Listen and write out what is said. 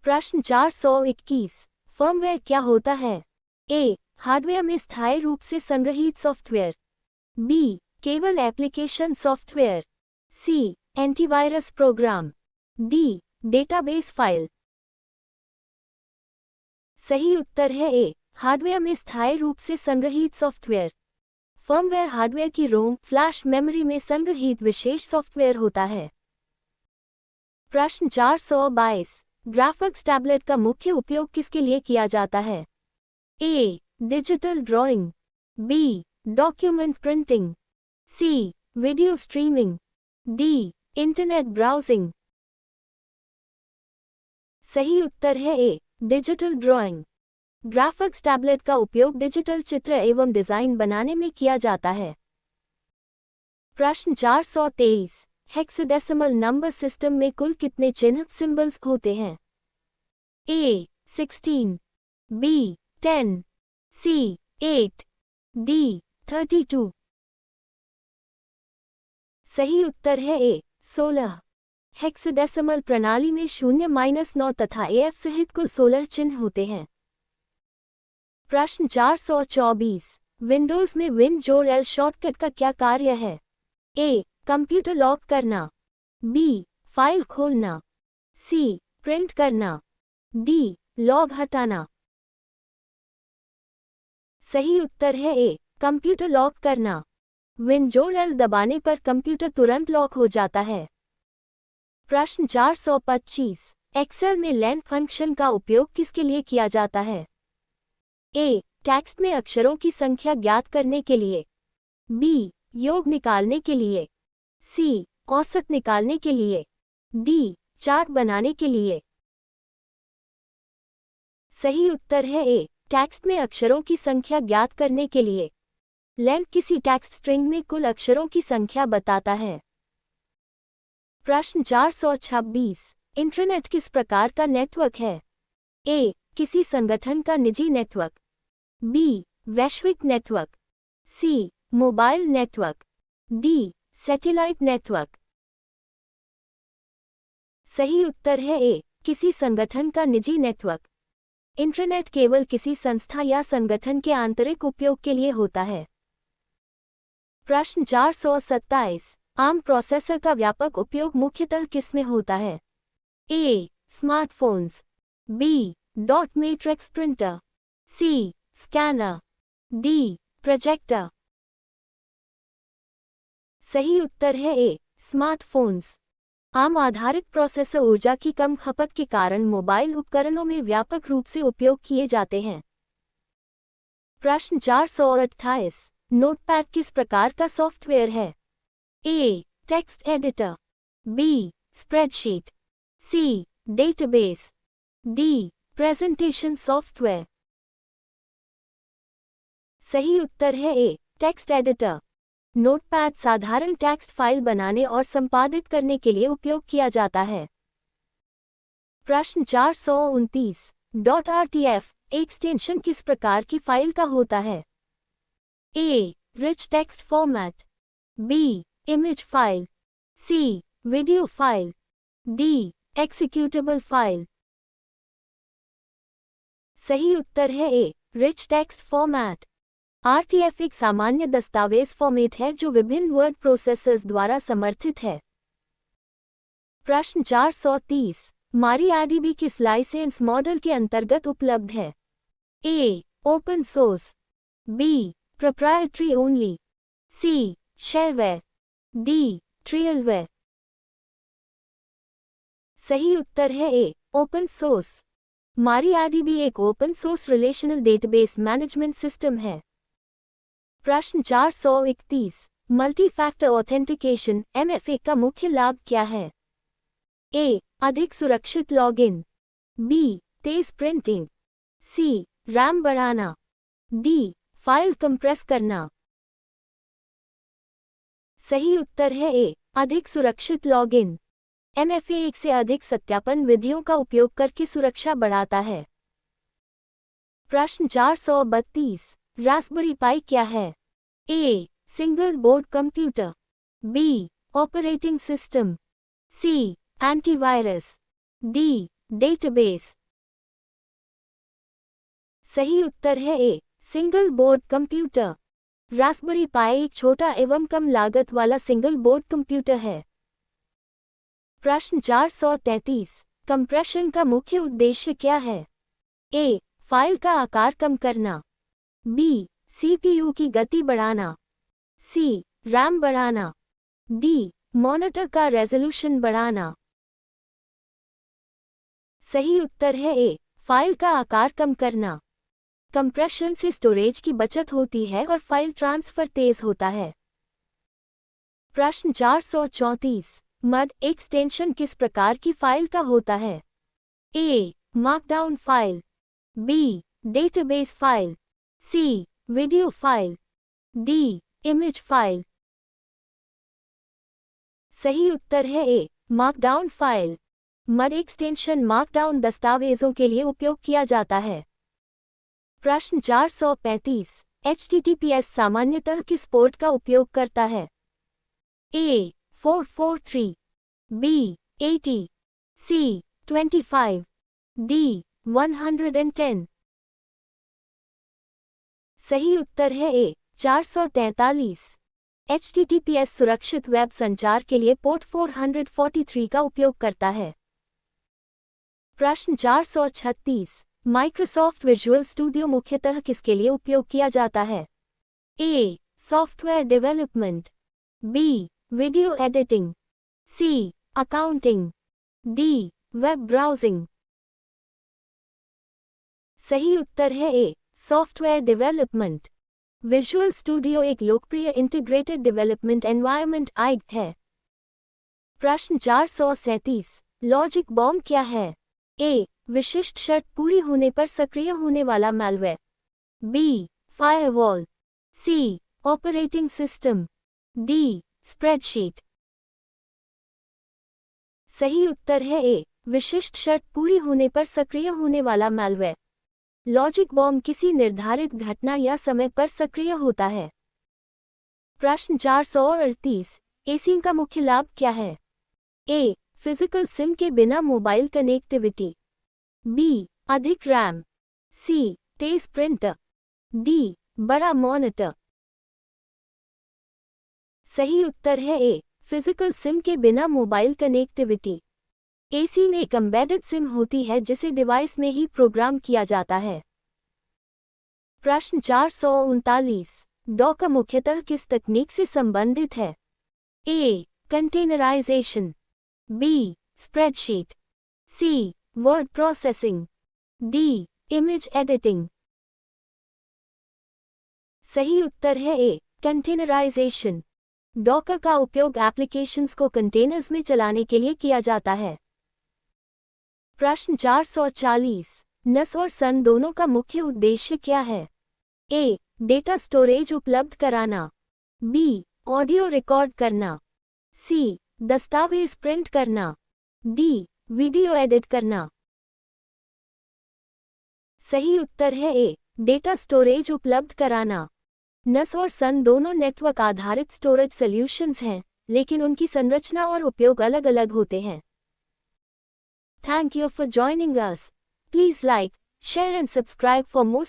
प्रश्न 421। फर्मवेयर क्या होता है? ए. हार्डवेयर में स्थायी रूप से संग्रहीत सॉफ्टवेयर। बी. केवल application software. C. Antivirus program. D. Database file. सही उत्तर है ए. हार्डवेयर में स्थायी रूप से संग्रहीत सॉफ्टवेयर। फर्मवेयर हार्डवेयर की रोम फ्लैश मेमोरी में संग्रहीत विशेष सॉफ्टवेयर होता है। प्रश्न 422। ग्राफिक्स टैबलेट का मुख्य उपयोग किसके लिए किया जाता है? A. Digital drawing. B. Document printing. C. Video streaming. D. Internet browsing. सही उत्तर है A. Digital drawing. Graphics tablet का उपयोग डिजिटल चित्र एवं डिजाइन बनाने में किया जाता है। प्रश्न 423। हेक्साडेसिमल नंबर सिस्टम में कुल कितने चिन्ह सिंबल्स होते हैं? ए. 16। बी. 10। सी. 8। डी. 32। सही उत्तर है ए. 16। हेक्साडेसिमल प्रणाली में 0-9 तथा AF सहित कुल 16 चिन्ह होते हैं। प्रश्न 424। विंडोज में WinJour-L शॉर्टकट का क्या कार्य है? ए. कंप्यूटर लॉक करना। बी. फाइल खोलना। सी. प्रिंट करना। डी. लॉग हटाना। सही उत्तर है ए. कंप्यूटर लॉक करना। WinJour-L दबाने पर कंप्यूटर तुरंत लॉक हो जाता है। प्रश्न 425। एक्सेल में लेन फंक्शन का उपयोग किसके लिए किया जाता है? ए. टेक्स्ट में अक्षरों की संख्या ज्ञात करने के लिए। बी. योग निकालने के लिए। सी. औसत निकालने के लिए। डी. चार्ट बनाने के लिए। सही उत्तर है ए. टेक्स्ट में अक्षरों की संख्या ज्ञात करने के लिए। लेन किसी टेक्स्ट स्ट्रिंग में कुल अक्षरों की संख्या बताता है। प्रश्न 426। इंटरनेट किस प्रकार का नेटवर्क है? ए. किसी संगठन का निजी नेटवर्क। बी. वैश्विक network. C. Mobile network. D. Satellite network. सही उत्तर है ए. किसी संगठन का निजी नेटवर्क। इंटरनेट केवल किसी संस्था या संगठन के आंतरिक उपयोग के लिए होता है। प्रश्न 427। आम प्रोसेसर का व्यापक उपयोग मुख्यतः किसमें होता है? A. Smartphones. B. Dot matrix printer. C. Scanner. D. Projector. सही उत्तर है ए. स्मार्टफोन्स। आम आधारित प्रोसेसर ऊर्जा की कम खपत के कारण मोबाइल उपकरणों में व्यापक रूप से उपयोग किए जाते हैं। प्रश्न 428। नोटपैड किस प्रकार का सॉफ्टवेयर है? A. Text editor. B. Spreadsheet. C. Database. D. Presentation software. सही उत्तर है ए. Text editor. नोटपैड साधारण टेक्स्ट फाइल बनाने और संपादित करने के लिए उपयोग किया जाता है। प्रश्न 429। .rtf एक्सटेंशन किस प्रकार की फाइल का होता है? A. Rich text format. B. Image file. C. Video file. D. Executable file. सही उत्तर है A. Rich text format. RTF एक सामान्य दस्तावेज फॉर्मेट है जो विभिन्न वर्ड प्रोसेसर्स द्वारा समर्थित है। प्रश्न 430। MariaDB किस लाइसेंस मॉडल के अंतर्गत उपलब्ध है? A. Open source. B. Proprietary only. C. Shareware. D. Trialware. सही उत्तर है ए. Open source. MariaDB एक open source relational database management system है। प्रश्न 431। मल्टी फैक्टर ऑथेंटिकेशन MFA का मुख्य लाभ क्या है? ए. अधिक सुरक्षित लॉगिन। बी. तेज प्रिंटिंग। सी. रैम बढ़ाना। डी. फाइल कंप्रेस करना। सही उत्तर है ए. अधिक सुरक्षित लॉगिन। MFA एक से अधिक सत्यापन विधियों का उपयोग करके सुरक्षा बढ़ाता है। प्रश्न 432। रास्पबेरी पाई क्या है? A. Single board computer. B. Operating system. C. Antivirus. D. Database. सही उत्तर है A, single board computer. Raspberry Pi एक छोटा एवं कम लागत वाला सिंगल बोर्ड कंप्यूटर है। प्रश्न 433, कंप्रेशन का मुख्य उद्देश्य क्या है? ए, फाइल का आकार कम करना, बी, सीपीयू की गति बढ़ाना, सी, रैम बढ़ाना, डी, मॉनिटर का रेजोल्यूशन बढ़ाना। सही उत्तर है ए, फाइल का आकार कम करना। कंप्रेशन से स्टोरेज की बचत होती है और फाइल ट्रांसफर तेज होता है। प्रश्न 434, मड एक्सटेंशन किस प्रकार की फाइल का होता है? A, markdown file, B, database file, C, video file, D, image file. सही उत्तर है A, markdown file. Md extension markdown दस्तावेजों के लिए उपयोग किया जाता है। प्रश्न 435, HTTPS सामान्यतः किस पोर्ट का उपयोग करता है? ए, 443, बी, 80, सी, 25, डी, 110। सही उत्तर है ए, 443। HTTPS सुरक्षित वेब संचार के लिए पोर्ट 443 का उपयोग करता है। प्रश्न 436, माइक्रोसॉफ्ट विजुअल स्टूडियो मुख्यतः किसके लिए उपयोग किया जाता है? A, software development, B, video editing, C, accounting, D, web browsing. सही उत्तर है A, software development. Visual Studio एक लोकप्रिय इंटीग्रेटेड डेवलपमेंट एनवायरनमेंट आईडी है। प्रश्न 437, लॉजिक बॉम्ब क्या है? ए, विशिष्ट शर्त पूरी होने पर सक्रिय होने वाला मैलवेयर, बी, फायरवॉल, सी, ऑपरेटिंग सिस्टम, डी, स्प्रेडशीट। सही उत्तर है ए, विशिष्ट शर्त पूरी होने पर सक्रिय होने वाला मैलवेयर। लॉजिक बॉम्ब किसी निर्धारित घटना या समय पर सक्रिय होता है। प्रश्न 438, एसिम का मुख्य लाभ क्या है? ए, फिजिकल सिम के बिना मोबाइल कनेक्टिविटी, बी, अधिक रैम, सी, तेज प्रिंटर, डी, बड़ा मॉनिटर। सही उत्तर है ए, फिजिकल सिम के बिना मोबाइल कनेक्टिविटी। एसिम एक एम्बेडेड सिम होती है जिसे डिवाइस में ही प्रोग्राम किया जाता है। प्रश्न 439, डॉकर मुख्यतः किस तकनीक से संबंधित है? A, containerization, B, spreadsheet, C, word processing, D, image editing. सही उत्तर है ए, कंटेनराइजेशन। डॉकर का उपयोग एप्लीकेशंस को कंटेनर्स में चलाने के लिए किया जाता है। प्रश्न 440, NAS और सन दोनों का मुख्य उद्देश्य क्या है? ए, डेटा स्टोरेज उपलब्ध कराना, बी, ऑडियो रिकॉर्ड करना, सी, दस्तावेज प्रिंट करना, डी, वीडियो एडिट करना। सही उत्तर है ए, डेटा स्टोरेज उपलब्ध कराना। NAS और सन दोनों नेटवर्क आधारित स्टोरेज सॉल्यूशंस हैं, लेकिन उनकी संरचना और उपयोग अलग अलग होते हैं। Thank you for joining us. Please like, share and subscribe for more